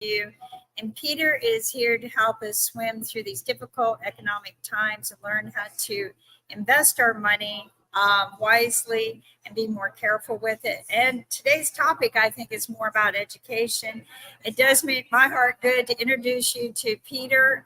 you. And Peter is here to help us swim through these difficult economic times and learn how to invest our money wisely and be more careful with it. And today's topic, I think, is more about education. It does make my heart good to introduce you to Peter.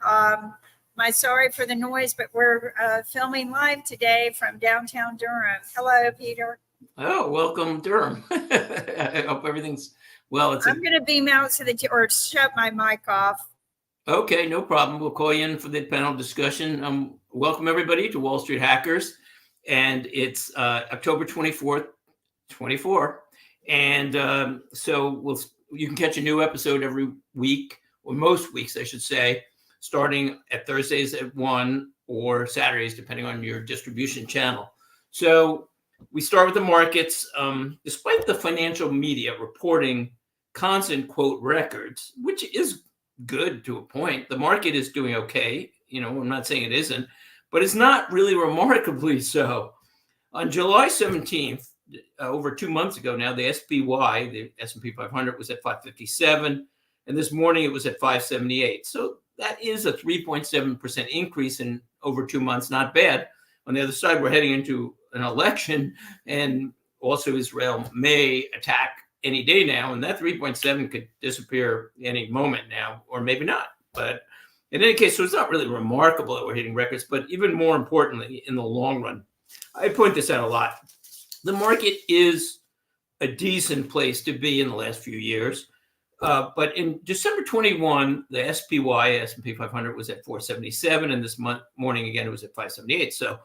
My sorry for the noise, but we're filming live today from downtown Durham. Hello, Peter. Oh, welcome, Durham. I hope everything's well. I'm going to beam out so that or shut my mic off. Okay, no problem. We'll call you in for the panel discussion. Welcome, everybody, to Wall Street Hackers. And it's October 24th, 24. And so you can catch a new episode every week, or most weeks, I should say, starting at Thursdays at 1 or Saturdays, depending on your distribution channel. So we start with the markets. Despite the financial media reporting constant quote records, which is good to a point, the market is doing okay. I'm not saying it isn't, but it's not really remarkably so. On July 17th, over 2 months ago now, the SPY, the S&P 500, was at 557, and this morning it was at 578. So that is a 3.7% increase in over 2 months. Not bad. On the other side, we're heading into an election, and also Israel may attack any day now, and that 3.7 could disappear any moment now, or maybe not. But in any case, so it's not really remarkable that we're hitting records, but even more importantly, in the long run, I point this out a lot. The market is a decent place to be in the last few years. But in December 21, the SPY, S&P 500, was at 477, and this morning again, it was at 578. So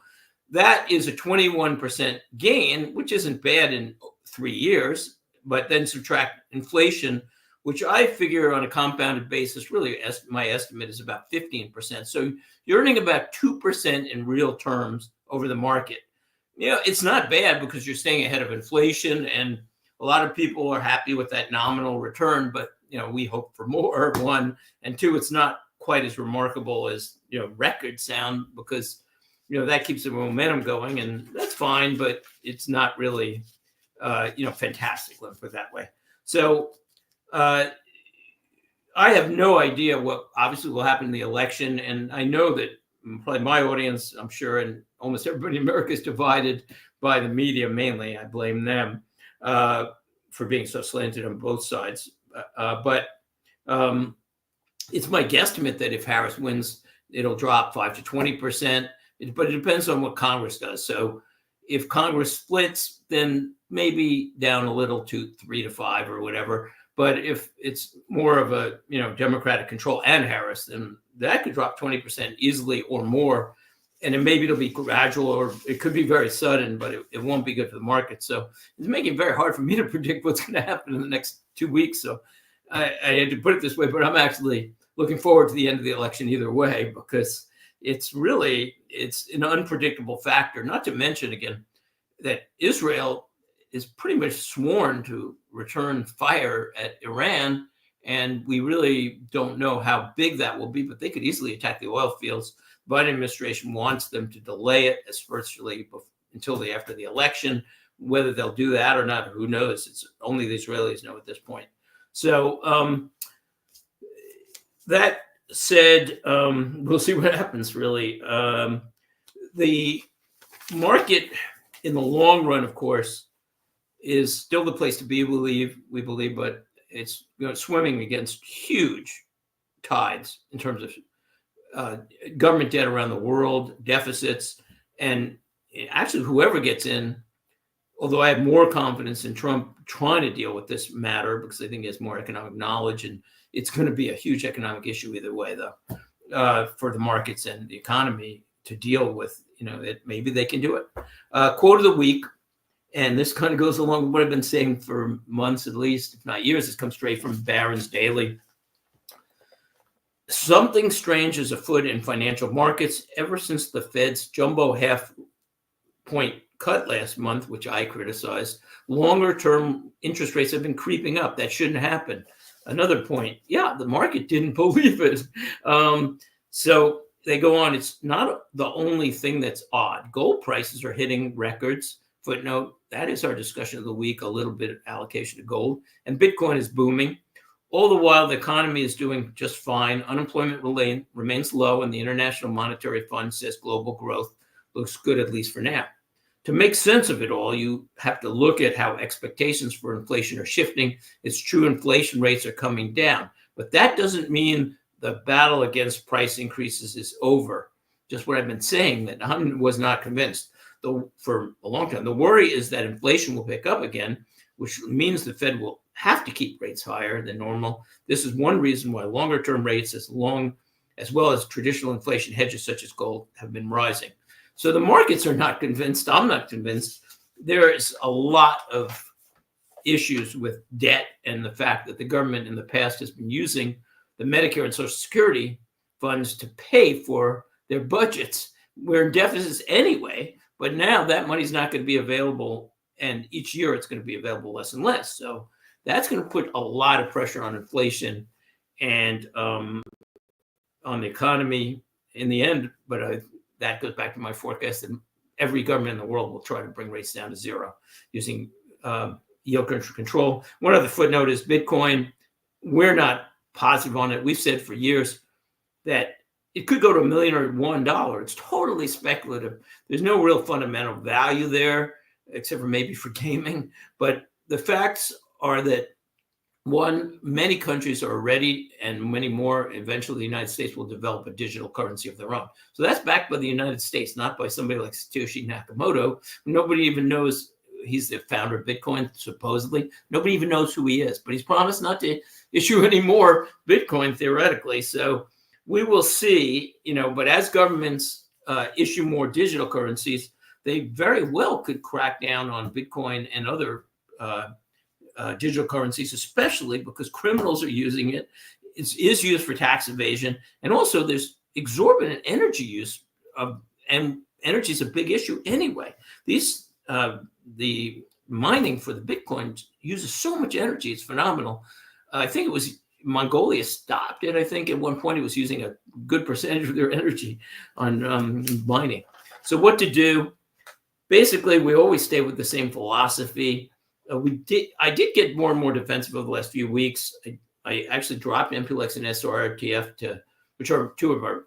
that is a 21% gain, which isn't bad in 3 years, but then subtract inflation, which I figure on a compounded basis, really my estimate is about 15%. So you're earning about 2% in real terms over the market. It's not bad because you're staying ahead of inflation, and a lot of people are happy with that nominal return, but we hope for more, one, and two, it's not quite as remarkable as record sound, because that keeps the momentum going, and that's fine, but it's not really fantastic, let's put it that way. So I have no idea what obviously will happen in the election, and I know that probably my audience, I'm sure, and almost everybody in America is divided by the media mainly. I blame them for being so slanted on both sides. But it's my guesstimate that if Harris wins, it'll drop 5 to 20%. But it depends on what Congress does. So if Congress splits, then maybe down a little to 3 to 5 or whatever. But if it's more of a Democratic control and Harris, then that could drop 20% easily or more. And then maybe it'll be gradual, or it could be very sudden, but it won't be good for the market. So it's making it very hard for me to predict what's going to happen in the next 2 weeks. So I had to put it this way, but I'm actually looking forward to the end of the election either way, because it's an unpredictable factor. Not to mention, again, that Israel is pretty much sworn to return fire at Iran, and we really don't know how big that will be, but they could easily attack the oil fields. The Biden administration wants them to delay it especially until after the election. Whether they'll do that or not, who knows? It's only the Israelis know at this point. So that said, we'll see what happens, really. The market in the long run, of course, is still the place to be, we believe, but it's swimming against huge tides in terms of government debt around the world, deficits, and actually whoever gets in, although I have more confidence in Trump trying to deal with this matter because I think he has more economic knowledge, and it's going to be a huge economic issue either way, though, for the markets and the economy to deal with, that maybe they can do it. Quote of the week, and this kind of goes along with what I've been saying for months at least, if not years. This comes straight from Barron's Daily. Something strange is afoot in financial markets ever since the Fed's jumbo half-point cut last month, which I criticized. Longer-term interest rates have been creeping up. That shouldn't happen. Another point, the market didn't believe it. So they go on. It's not the only thing that's odd. Gold prices are hitting records. Footnote, that is our discussion of the week, a little bit of allocation to gold. And Bitcoin is booming. All the while, the economy is doing just fine. Unemployment remains low, and the International Monetary Fund says global growth looks good, at least for now. To make sense of it all, you have to look at how expectations for inflation are shifting. It's true inflation rates are coming down, but that doesn't mean the battle against price increases is over. Just what I've been saying, that I was not convinced for a long time. The worry is that inflation will pick up again, which means the Fed will have to keep rates higher than normal. This is one reason why longer-term rates, as well as traditional inflation hedges such as gold, have been rising. So the markets are not convinced. I'm not convinced. There is a lot of issues with debt and the fact that the government in the past has been using the Medicare and Social Security funds to pay for their budgets. We're in deficits anyway, but now that money's not going to be available, and each year it's going to be available less and less. So that's going to put a lot of pressure on inflation and on the economy in the end. But that goes back to my forecast that every government in the world will try to bring rates down to zero using yield control. One other footnote is Bitcoin. We're not positive on it. We've said for years that it could go to $1 million or $1. It's totally speculative. There's no real fundamental value there, except for maybe for gaming. But the facts are that, one, many countries are ready, and many more, eventually the United States will develop a digital currency of their own. So that's backed by the United States, not by somebody like Satoshi Nakamoto. Nobody even knows. He's the founder of Bitcoin, supposedly. Nobody even knows who he is, but he's promised not to issue any more Bitcoin, theoretically. So we will see, but as governments issue more digital currencies, they very well could crack down on Bitcoin and other digital currencies, especially because criminals are using it. It is used for tax evasion. And also there's exorbitant energy use, and energy is a big issue anyway. The mining for the Bitcoin uses so much energy. It's phenomenal. I think it was Mongolia stopped it. I think at one point it was using a good percentage of their energy on mining. So what to do? Basically, we always stay with the same philosophy. I did get more and more defensive over the last few weeks. I actually dropped MPLX and SRTF which are two of our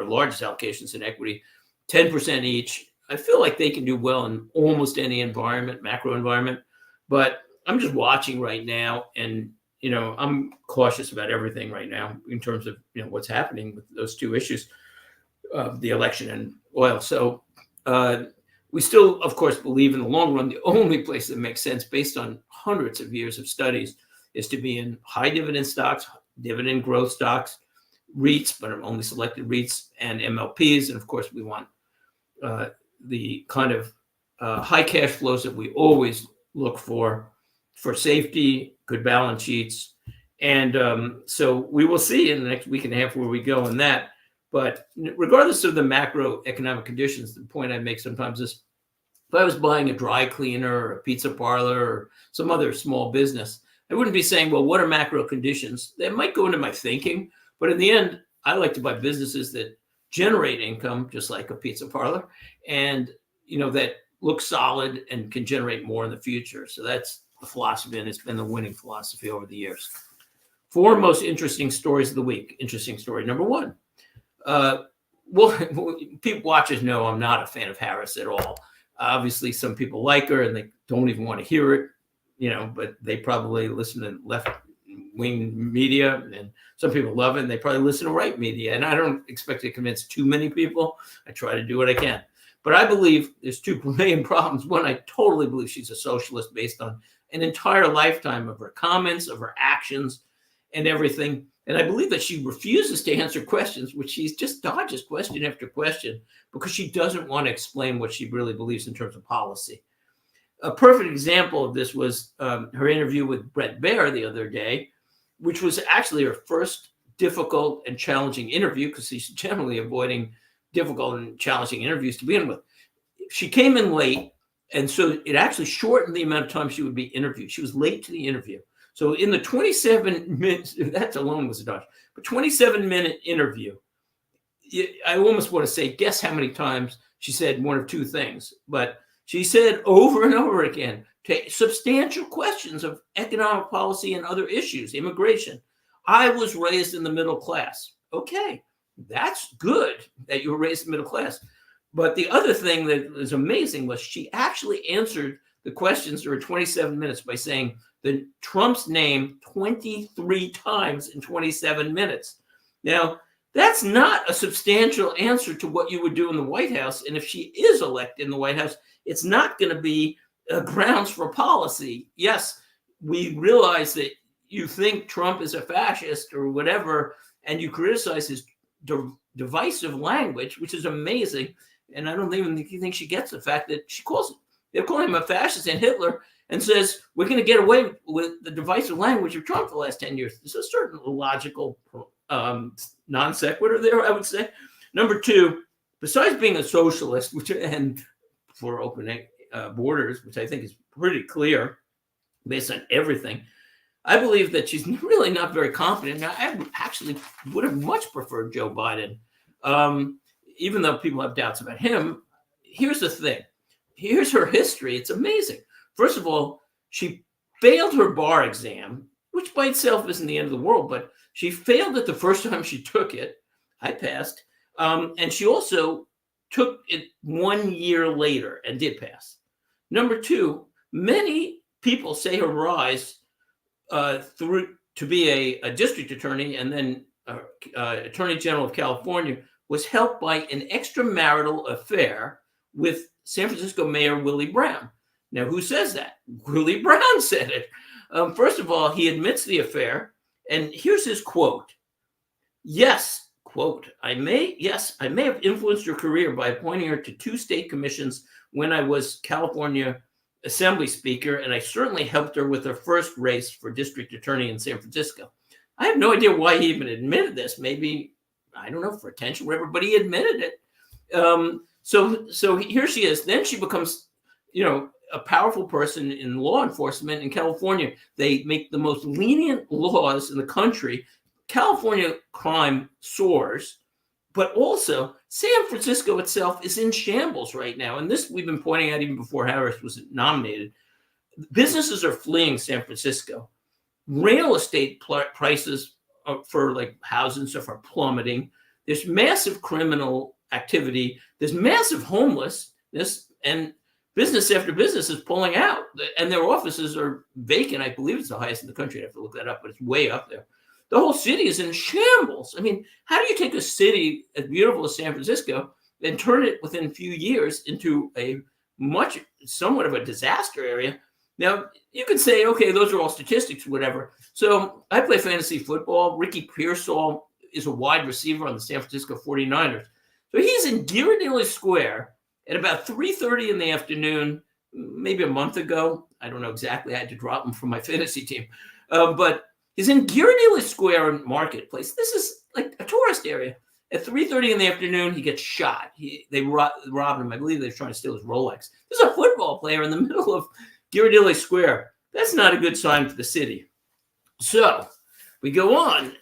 largest allocations in equity, 10% each. I feel like they can do well in almost any environment, macro environment, but I'm just watching right now, and I'm cautious about everything right now in terms of what's happening with those two issues, the election and oil. So we still, of course, believe in the long run, the only place that makes sense based on hundreds of years of studies is to be in high dividend stocks, dividend growth stocks, REITs, but only selected REITs, and MLPs. And of course, we want the kind of high cash flows that we always look for safety, good balance sheets. And so we will see in the next week and a half where we go on that. But regardless of the macroeconomic conditions, the point I make sometimes is if I was buying a dry cleaner or a pizza parlor or some other small business, I wouldn't be saying, well, what are macro conditions? That might go into my thinking. But in the end, I like to buy businesses that generate income, just like a pizza parlor, and that look solid and can generate more in the future. So that's the philosophy, and it's been the winning philosophy over the years. 4 most interesting stories of the week. Interesting story number 1. People watchers know I'm not a fan of Harris at all. Obviously, some people like her and they don't even want to hear it, but they probably listen to left-wing media, and some people love it and they probably listen to right media. And I don't expect to convince too many people. I try to do what I can. But I believe there's 2 main problems. One, I totally believe she's a socialist based on an entire lifetime of her comments, of her actions, and everything. And I believe that she refuses to answer questions, which she just dodges question after question because she doesn't want to explain what she really believes in terms of policy. A perfect example of this was her interview with Bret Baier the other day, which was actually her first difficult and challenging interview because she's generally avoiding difficult and challenging interviews to begin with. She came in late, and so it actually shortened the amount of time she would be interviewed. She was late to the interview. So in the 27 minutes, that alone was a dodge, but 27-minute interview, I almost want to say, guess how many times she said one of 2 things, but she said over and over again, to substantial questions of economic policy and other issues, immigration. I was raised in the middle class. Okay, that's good that you were raised in the middle class. But the other thing that was amazing was she actually answered the questions during 27 minutes by saying Trump's name 23 times in 27 minutes. Now, that's not a substantial answer to what you would do in the White House. And if she is elected in the White House, it's not going to be grounds for policy. Yes, we realize that you think Trump is a fascist or whatever, and you criticize his divisive language, which is amazing. And I don't even think she gets the fact that they're calling him a fascist and Hitler, and says we're going to get away with the divisive language of Trump for the last 10 years. There's a certain logical non sequitur there, I would say. Number two, besides being a socialist, and for open borders, which I think is pretty clear based on everything, I believe that she's really not very competent. Now, I actually would have much preferred Joe Biden, even though people have doubts about him. Here's the thing. Here's her history. It's amazing. First of all, she failed her bar exam, which by itself isn't the end of the world, but she failed it the first time she took it. I passed. And she also took it 1 year later and did pass. Number two, many people say her rise through to be a district attorney and then Attorney General of California was helped by an extramarital affair with San Francisco Mayor Willie Brown. Now, who says that? Willie Brown said it. First of all, he admits the affair, and here's his quote. Yes, quote, I may have influenced her career by appointing her to 2 state commissions when I was California Assembly Speaker, and I certainly helped her with her first race for district attorney in San Francisco. I have no idea why he even admitted this. Maybe, I don't know, for attention, whatever, but he admitted it. So here she is. Then she becomes, a powerful person in law enforcement in California. They make the most lenient laws in the country. California crime soars, but also San Francisco itself is in shambles right now. And this we've been pointing out even before Harris was nominated. Businesses are fleeing San Francisco. Real estate prices for like houses and stuff are plummeting. There's massive criminal activity. There's massive homelessness, and business after business is pulling out, and their offices are vacant. I believe it's the highest in the country. I have to look that up, but it's way up there. The whole city is in shambles. I mean, how do you take a city as beautiful as San Francisco and turn it within a few years into somewhat of a disaster area? Now, you could say, okay, those are all statistics, whatever. So I play fantasy football. Ricky Pearsall is a wide receiver on the San Francisco 49ers. So he's in Ghirardelli Square at about 3:30 in the afternoon, maybe a month ago. I don't know exactly. I had to drop him from my fantasy team. But he's in Ghirardelli Square Marketplace. This is like a tourist area. At 3:30 in the afternoon, he gets shot. They robbed him. I believe they're trying to steal his Rolex. There's a football player in the middle of Ghirardelli Square. That's not a good sign for the city. So we go on.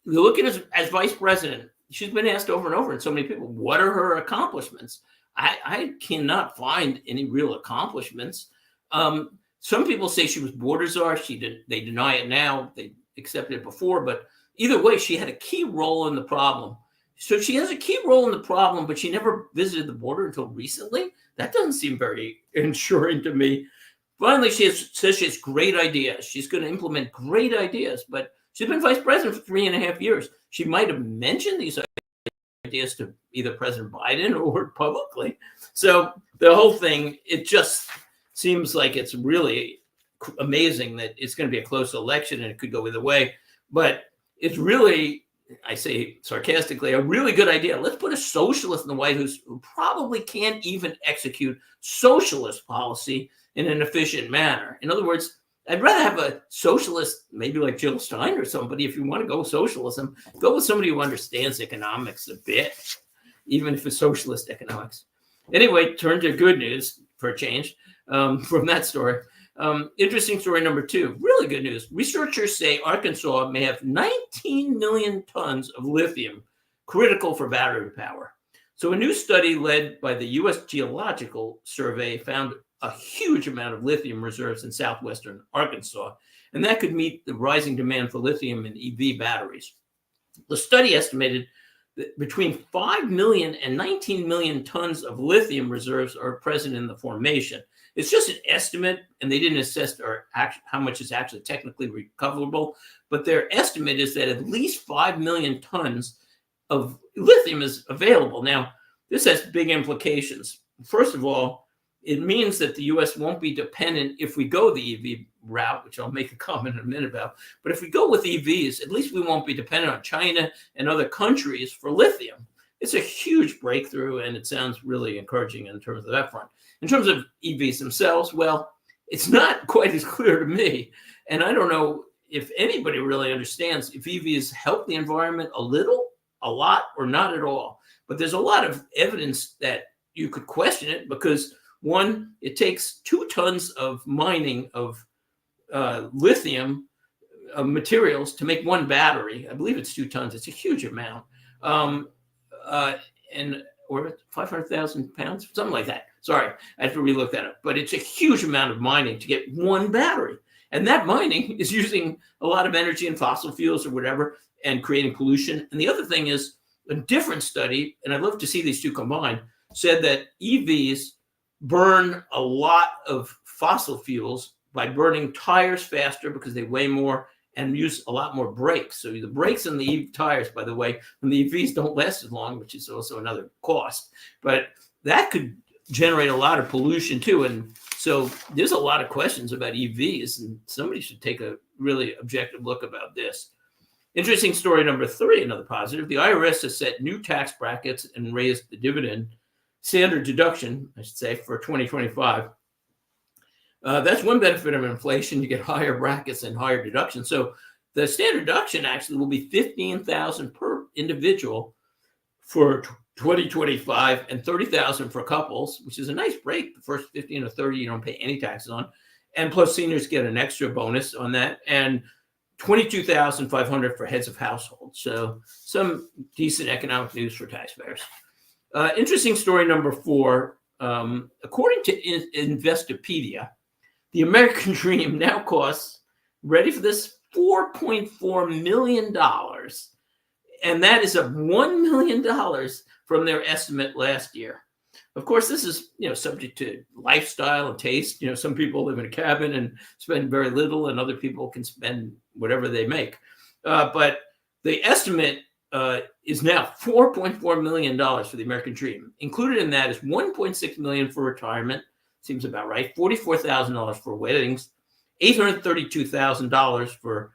We look at her as vice president. She's been asked over and over, and so many people, what are her accomplishments? I cannot find any real accomplishments. Some people say she was border czar. They deny it now. They accepted it before, but either way, she had a key role in the problem. So she has a key role in the problem, but she never visited the border until recently. That doesn't seem very ensuring to me. Finally, says she has great ideas. She's going to implement great ideas, but she's been vice president for 3.5 years. She might have mentioned these ideas to either President Biden or publicly. So the whole thing, it just seems like it's really amazing that it's going to be a close election and it could go either way. But it's really, I say sarcastically, a really good idea. Let's put a socialist in the White House who probably can't even execute socialist policy in an efficient manner. In other words, I'd rather have a socialist, maybe like Jill Stein or somebody. If you want to go socialism, go with somebody who understands economics a bit, even if it's socialist economics. Anyway, turn to good news for a change from that story. Interesting story number 2. Really good news. Researchers say Arkansas may have 19 million tons of lithium, critical for battery power. So a new study led by the U.S. Geological Survey found a huge amount of lithium reserves in southwestern Arkansas, and that could meet the rising demand for lithium in EV batteries. The study estimated that between 5 million and 19 million tons of lithium reserves are present in the formation. It's just an estimate, and they didn't assess how much is actually technically recoverable, but their estimate is that at least 5 million tons of lithium is available. Now, this has big implications. First of all, it means that the U.S. won't be dependent if we go the EV route, which I'll make a comment in a minute about. But if we go with EVs, at least we won't be dependent on China and other countries for lithium. It's a huge breakthrough, and it sounds really encouraging in terms of that front. In terms of EVs themselves, well, it's not quite as clear to me. And I don't know if anybody really understands if EVs help the environment a little, a lot, or not at all. But there's a lot of evidence that you could question it because, one, it takes 2 tons of mining of lithium materials to make one battery. I believe it's 2 tons. It's a huge amount. Or 500,000 pounds, something like that. Sorry, I have to relook that up. But it's a huge amount of mining to get one battery. And that mining is using a lot of energy and fossil fuels or whatever and creating pollution. And the other thing is a different study, and I'd love to see these two combined, said that EVs burn a lot of fossil fuels by burning tires faster because they weigh more and use a lot more brakes. So the brakes in the EV tires, by the way, and the EVs don't last as long, which is also another cost. But that could generate a lot of pollution too. And so there's a lot of questions about EVs, and somebody should take a really objective look about this. Interesting story number 3, another positive. The IRS has set new tax brackets and raised the dividend standard deduction, I should say, for 2025. That's one benefit of inflation. You get higher brackets and higher deductions. So the standard deduction actually will be $15,000 per individual for 2025 and $30,000 for couples, which is a nice break. The first 15 or 30 you don't pay any taxes on. And plus seniors get an extra bonus on that. And $22,500 for heads of households. So some decent economic news for taxpayers. Interesting story number 4. According to Investopedia, the American dream now costs, ready for this, $4.4 million. And that is up $1 million from their estimate last year. Of course, this is subject to lifestyle and taste. Some people live in a cabin and spend very little, and other people can spend whatever they make. But the estimate is now $4.4 million for the American dream. Included in that is $1.6 million for retirement. Seems about right. $44,000 for weddings, $832,000 for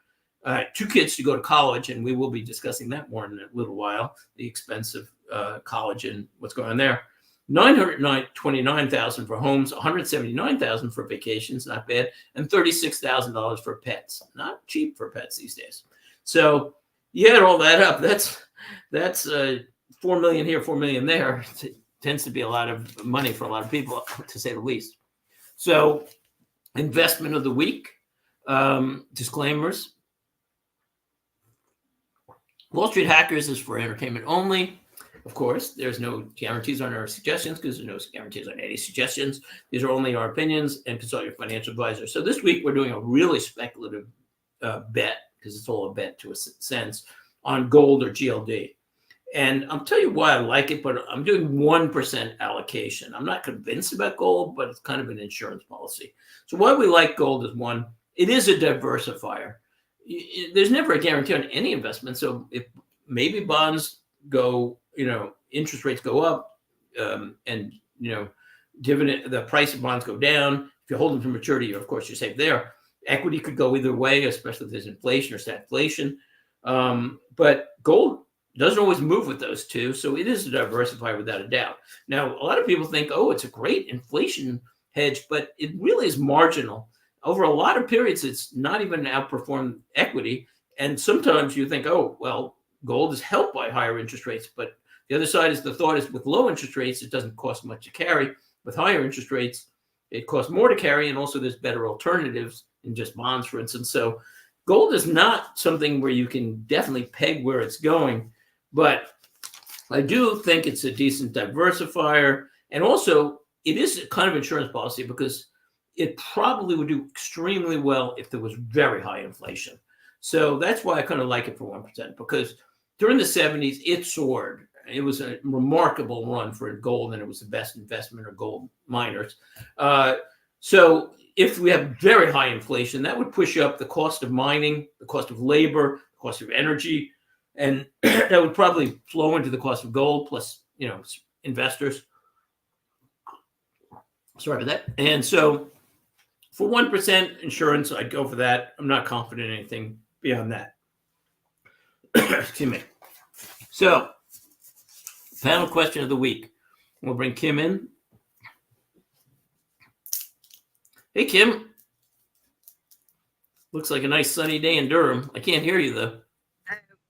2 kids to go to college, and we will be discussing that more in a little while, the expense of college and what's going on there. $929,000 for homes, $179,000 for vacations, not bad, and $36,000 for pets. Not cheap for pets these days. So you add all that up, that's $4 million here, $4 million there. It tends to be a lot of money for a lot of people, to say the least. So investment of the week, disclaimers. Wall Street Hackers is for entertainment only. Of course, there's no guarantees on our suggestions because there's no guarantees on any suggestions. These are only our opinions, and consult your financial advisor. So this week we're doing a really speculative bet, because it's all a bet to a sense, on gold or GLD. And I'll tell you why I like it, but I'm doing 1% allocation. I'm not convinced about gold, but it's kind of an insurance policy. So why we like gold is, one, it is a diversifier. There's never a guarantee on any investment. So if maybe bonds go, interest rates go up, and dividend, the price of bonds go down. If you hold them to maturity, of course, you're safe there. Equity could go either way, especially if there's inflation or stagflation. But gold doesn't always move with those two, so it is a diversifier without a doubt. Now, a lot of people think, oh, it's a great inflation hedge, but it really is marginal. Over a lot of periods, it's not even outperformed equity. And sometimes you think, oh, well, gold is helped by higher interest rates. But the other side is, the thought is, with low interest rates, it doesn't cost much to carry. With higher interest rates, it costs more to carry. And also there's better alternatives in just bonds, for instance. So gold is not something where you can definitely peg where it's going. But I do think it's a decent diversifier. And also, it is a kind of insurance policy because it probably would do extremely well if there was very high inflation. So that's why I kind of like it for 1%, because during the 70s, it soared. It was a remarkable run for gold, and it was the best investment of gold miners. So if we have very high inflation, that would push up the cost of mining, the cost of labor, the cost of energy, and that would probably flow into the cost of gold plus, investors. Sorry about that. And so for 1% insurance, I'd go for that. I'm not confident in anything beyond that. Excuse me. So, panel question of the week. We'll bring Kim in. Hey, Kim. Looks like a nice sunny day in Durham. I can't hear you, though.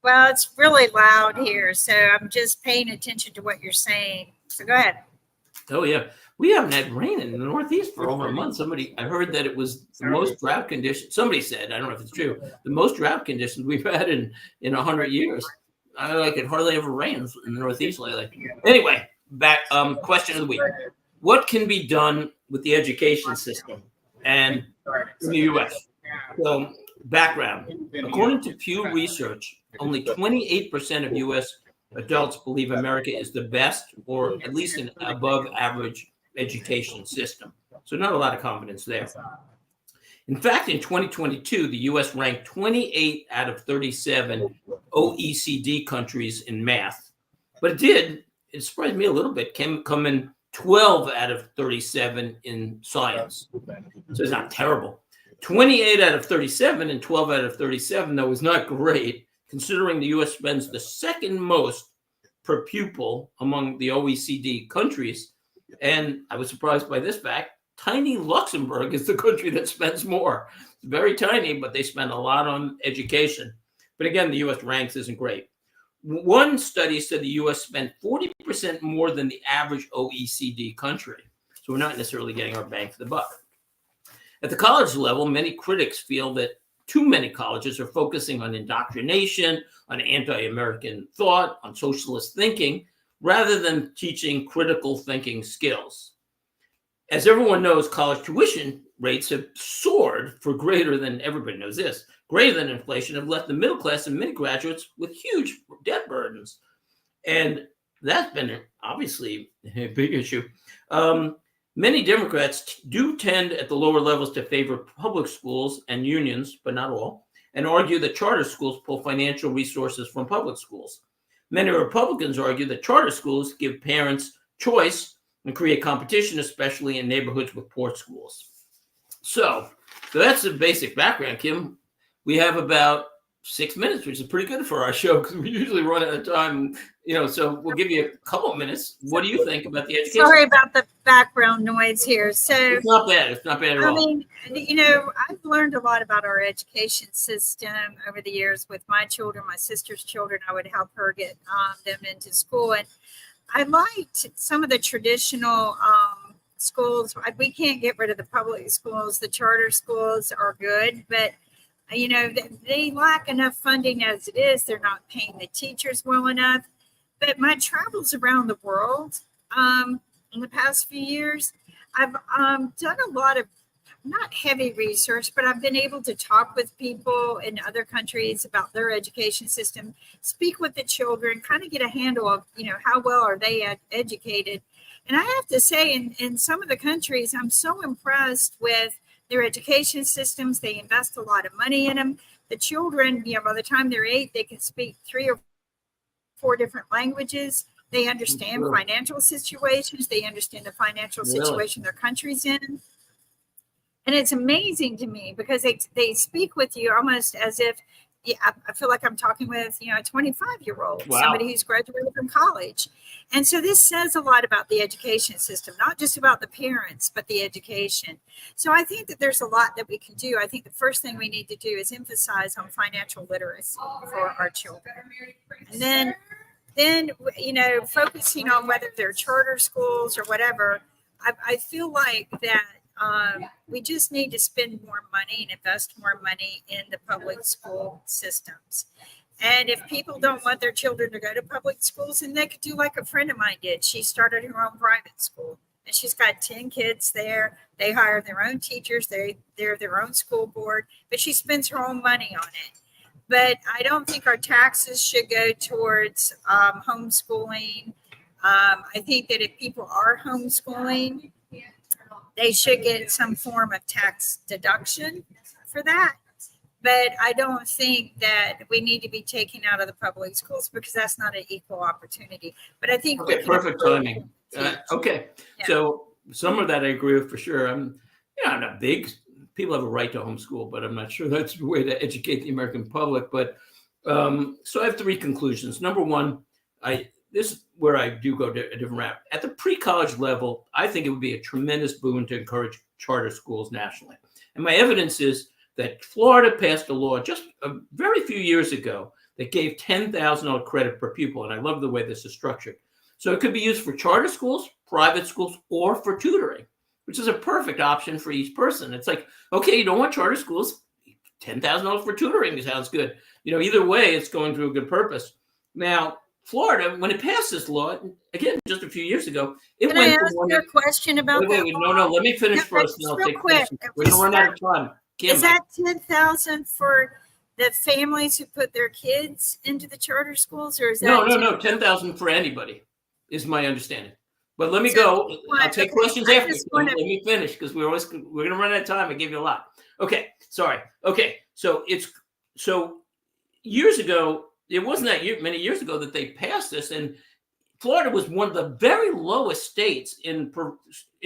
Well, it's really loud here, so I'm just paying attention to what you're saying. So go ahead. Oh, yeah. We haven't had rain in the Northeast for over a month. I heard that it was the most drought conditions. Somebody said, I don't know if it's true, the most drought conditions we've had in 100 years. It hardly ever rains in the Northeast lately. Anyway, back question of the week. What can be done with the education system and in the U.S.? So, background. According to Pew Research, only 28% of U.S. adults believe America is the best or at least an above average education system. So not a lot of confidence there. In fact, in 2022, the U.S. ranked 28 out of 37 OECD countries in math. But it surprised me a little bit, come in 12 out of 37 in science. So it's not terrible. 28 out of 37 and 12 out of 37, though, is not great, considering the U.S. spends the second most per pupil among the OECD countries. And I was surprised by this fact. Tiny Luxembourg is the country that spends more. It's very tiny, but they spend a lot on education. But again, the U.S. ranks isn't great. One study said the U.S. spent 40% more than the average OECD country. So we're not necessarily getting our bang for the buck. At the college level, many critics feel that too many colleges are focusing on indoctrination, on anti-American thought, on socialist thinking, rather than teaching critical thinking skills. As everyone knows, college tuition rates have soared for greater than inflation, have left the middle class and many graduates with huge debt burdens. And that's been obviously a big issue. Many Democrats do tend at the lower levels to favor public schools and unions, but not all, and argue that charter schools pull financial resources from public schools. Many Republicans argue that charter schools give parents choice and create competition, especially in neighborhoods with poor schools. So that's the basic background, Kim. We have about 6 minutes, which is pretty good for our show because we usually run out of time, so we'll give you a couple of minutes. What do you think about the education? Sorry about the background noise here. So it's not bad. It's not bad at all. I mean, I've learned a lot about our education system over the years with my children, my sister's children. I would help her get them into school. And I liked some of the traditional schools. We can't get rid of the public schools. The charter schools are good, but they lack enough funding as it is. They're not paying the teachers well enough. But my travels around the world in the past few years, I've done a lot of not heavy research, but I've been able to talk with people in other countries about their education system, speak with the children, kind of get a handle of, how well are they educated. And I have to say, in some of the countries, I'm so impressed with their education systems. They invest a lot of money in them. The children, by the time they're 8, they can speak 3 or 4 different languages. They understand financial situations. They understand the financial situation their country's in. And it's amazing to me because they speak with you almost as if, I feel like I'm talking with, a 25-year-old, somebody who's graduated from college. And so this says a lot about the education system, not just about the parents, but the education. So I think that there's a lot that we can do. I think the first thing we need to do is emphasize on financial literacy for our children. And then focusing on whether they're charter schools or whatever, I feel like that we just need to spend more money and invest more money in the public school systems. And if people don't want their children to go to public schools, then they could do like a friend of mine did. She started her own private school. and she's got 10 kids there. They hire their own teachers. They're their own school board, but she spends her own money on it. But I don't think our taxes should go towards homeschooling. I think that if people are homeschooling, they should get some form of tax deduction for that. But I don't think that we need to be taken out of the public schools because that's not an equal opportunity. But I think we Okay, can perfect timing. Okay, Yeah. so some of that I agree with for sure. I'm not big. People have a right to homeschool, but I'm not sure that's the way to educate the American public. But so I have three conclusions. Number one, this is where I do go a different route. At the pre-college level, I think it would be a tremendous boon to encourage charter schools nationally. And my evidence is that Florida passed a law just a very few years ago that gave $10,000 credit per pupil. And I love the way this is structured. So it could be used for charter schools, private schools, or for tutoring, which is a perfect option for each person. It's like, okay, you don't want charter schools, $10,000 for tutoring sounds good. Either way, it's going to a good purpose. Now, Florida, when it passed this law, again, just a few years ago, it Can went I to ask one. you a question about that? Wait, no, let me finish No, first, just and I'll real take quick. questions. We're going to run out of time. Kim, Is that 10,000 for the families who put their kids into the charter schools, or is that no, 10,000 for anybody is my understanding. But let me So, go. I'll take okay, questions I after. just wanna- Let me finish because we're going to run out of time. I gave you a lot. Okay, sorry. Okay, so years ago, it wasn't many years ago that they passed this, and Florida was one of the very lowest states in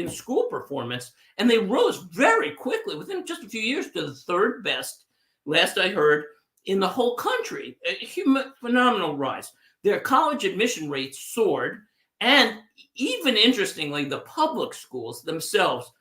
school performance, and they rose very quickly within just a few years to the third best, last I heard, in the whole country. A phenomenal rise. Their college admission rates soared, and even interestingly, the public schools themselves,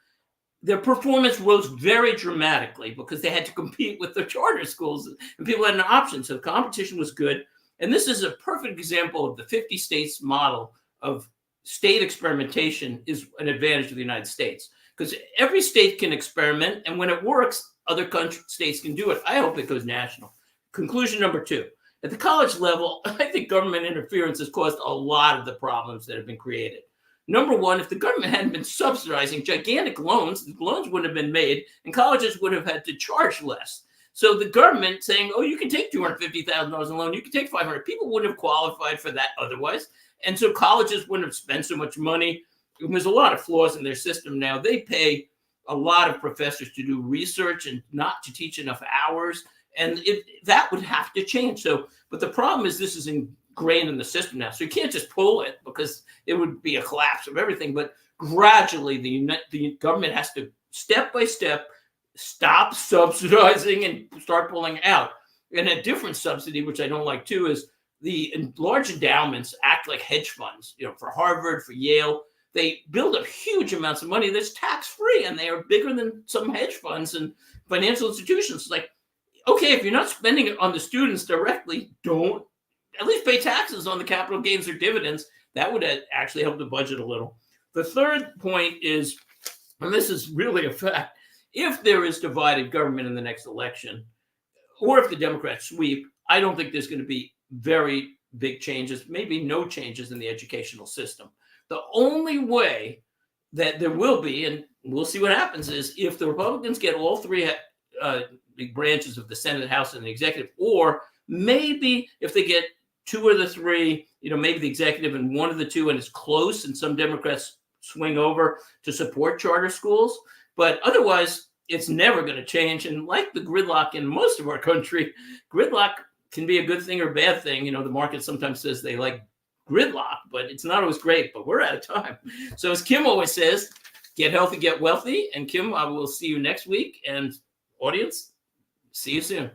their performance rose very dramatically because they had to compete with the charter schools, and people had an option. So the competition was good. And this is a perfect example of the 50 states model of state experimentation is an advantage of the United States because every state can experiment. And when it works, other states can do it. I hope it goes national. Conclusion number two, at the college level, I think government interference has caused a lot of the problems that have been created. Number one, if the government hadn't been subsidizing gigantic loans, the loans wouldn't have been made and colleges would have had to charge less. So the government saying, oh, you can take $250,000 in loan, you can take $500,000. People wouldn't have qualified for that otherwise. And so colleges wouldn't have spent so much money. And there's a lot of flaws in their system now. They pay a lot of professors to do research and not to teach enough hours. And that would have to change. But the problem is this is ingrained in the system now. So you can't just pull it because it would be a collapse of everything. But gradually, the government has to, step by step, stop subsidizing and start pulling out. And a different subsidy, which I don't like too, is the large endowments act like hedge funds, for Harvard, for Yale. They build up huge amounts of money that's tax-free, and they are bigger than some hedge funds and financial institutions. It's like, okay, if you're not spending it on the students directly, don't at least pay taxes on the capital gains or dividends. That would actually help the budget a little. The third point is, and this is really a fact, if there is divided government in the next election, or if the Democrats sweep, I don't think there's going to be very big changes, maybe no changes in the educational system. The only way that there will be, and we'll see what happens, is if the Republicans get all three branches of the Senate, House, and the executive, or maybe if they get two of the three, maybe the executive and one of the two, and it's close, and some Democrats swing over to support charter schools. But otherwise, it's never going to change. And like the gridlock in most of our country, gridlock can be a good thing or bad thing. The market sometimes says they like gridlock, but it's not always great. But we're out of time. So as Kim always says, get healthy, get wealthy. And Kim, I will see you next week. And audience, see you soon.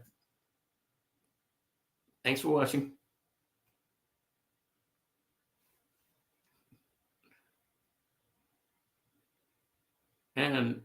Thanks for watching. And